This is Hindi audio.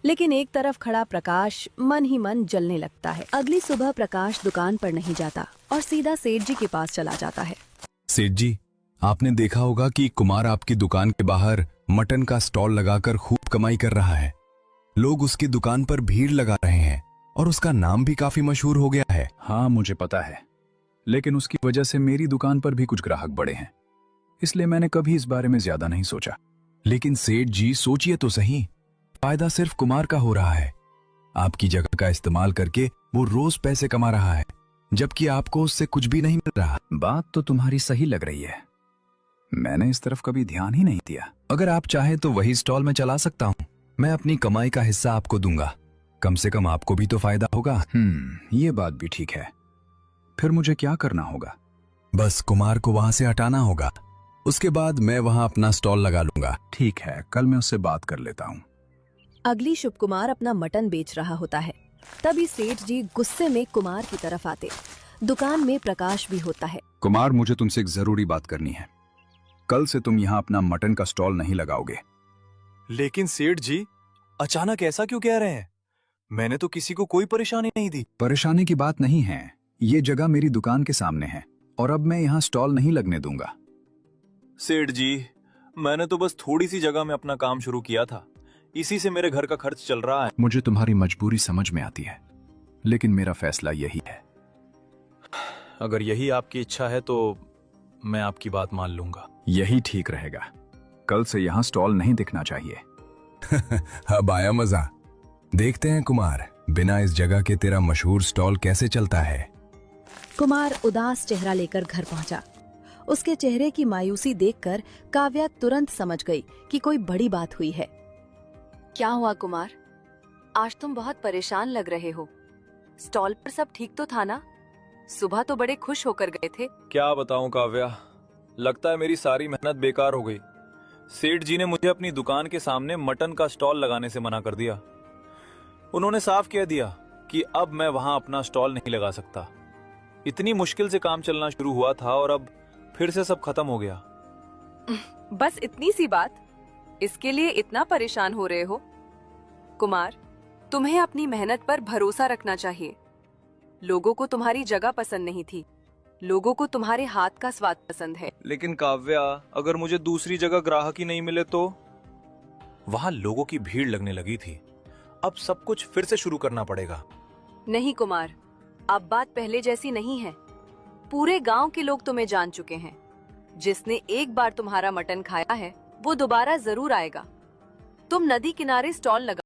लेकिन एक तरफ खड़ा प्रकाश मन ही मन जलने लगता है। अगली सुबह प्रकाश दुकान पर नहीं जाता और सीधा सेठ जी के पास चला जाता है। सेठ जी, आपने देखा होगा कि कुमार आपकी दुकान के बाहर मटन का स्टॉल लगाकर खूब कमाई कर रहा है। लोग उसकी दुकान पर भीड़ लगा रहे हैं और उसका नाम भी काफी मशहूर हो गया है। हाँ, मुझे पता है, लेकिन उसकी वजह से मेरी दुकान पर भी कुछ ग्राहक बढ़े हैं, इसलिए मैंने कभी इस बारे में ज्यादा नहीं सोचा। लेकिन सेठ जी, सोचिए तो सही, फायदा सिर्फ कुमार का हो रहा है। आपकी जगह का इस्तेमाल करके वो रोज पैसे कमा रहा है, जबकि आपको उससे कुछ भी नहीं मिल रहा। बात तो तुम्हारी सही लग रही है, मैंने इस तरफ कभी ध्यान ही नहीं दिया। अगर आप चाहे तो वही स्टॉल में चला सकता हूँ। मैं अपनी कमाई का हिस्सा आपको दूंगा, कम से कम आपको भी तो फायदा होगा। ये बात भी ठीक है। फिर मुझे क्या करना होगा? बस कुमार को वहां से हटाना होगा, उसके बाद मैं वहां अपना स्टॉल लगा लूंगा। ठीक है, कल मैं उससे बात कर लेता हूँ। अगली शुभ कुमार अपना मटन बेच रहा होता है। तभी सेठ जी गुस्से में कुमार की तरफ आते। दुकान में प्रकाश भी होता है। कुमार, मुझे तुमसे एक जरूरी बात करनी है। कल से तुम यहाँ अपना मटन का स्टॉल नहीं लगाओगे। लेकिन सेठ जी, अचानक ऐसा क्यों कह रहे हैं? मैंने तो किसी को कोई परेशानी नहीं दी। परेशानी की बात नहीं है, ये जगह मेरी दुकान के सामने है और अब मैं यहाँ स्टॉल नहीं लगने दूंगा। सेठ जी, मैंने तो बस थोड़ी सी जगह में अपना काम शुरू किया था, इसी से मेरे घर का खर्च चल रहा है। मुझे तुम्हारी मजबूरी समझ में आती है, लेकिन मेरा फैसला यही है। अगर यही आपकी इच्छा है तो मैं आपकी बात मान लूंगा। यही ठीक रहेगा। कल से यहाँ स्टॉल नहीं दिखना चाहिए। अब आया मजा। देखते हैं कुमार, बिना इस जगह के तेरा मशहूर स्टॉल कैसे चलता है। कुमार उदास चेहरा लेकर घर पहुंचा। उसके चेहरे की मायूसी देखकर काव्या तुरंत समझ गई कि कोई बड़ी बात हुई है। क्या हुआ कुमार? आज तुम बहुत परेशान लग रहे हो। स्टॉल पर सब ठीक तो था ना? सुबह तो बड़े खुश होकर गए थे। क्या बताऊं काव्या, लगता है मेरी सारी मेहनत बेकार हो गई। सेठ जी ने मुझे अपनी दुकान के सामने मटन का स्टॉल लगाने से मना कर दिया। उन्होंने साफ कह दिया कि अब मैं वहां अपना स्टॉल नहीं लगा सकता। इतनी मुश्किल से काम चलना शुरू हुआ था और अब फिर से सब खत्म हो गया। बस इतनी सी बात, इसके लिए इतना परेशान हो रहे हो? कुमार, तुम्हें अपनी मेहनत पर भरोसा रखना चाहिए। लोगों को तुम्हारी जगह पसंद नहीं थी, लोगों को तुम्हारे हाथ का स्वाद पसंद है। लेकिन काव्या, अगर मुझे दूसरी जगह ग्राहक ही नहीं मिले तो? वहां लोगों की भीड़ लगने लगी थी। अब सब कुछ फिर से शुरू करना पड़ेगा। नहीं कुमार, अब बात पहले जैसी नहीं है। पूरे गांव के लोग तुम्हें जान चुके हैं। जिसने एक बार तुम्हारा मटन खाया है वो दोबारा जरूर आएगा। तुम नदी किनारे स्टॉल लगा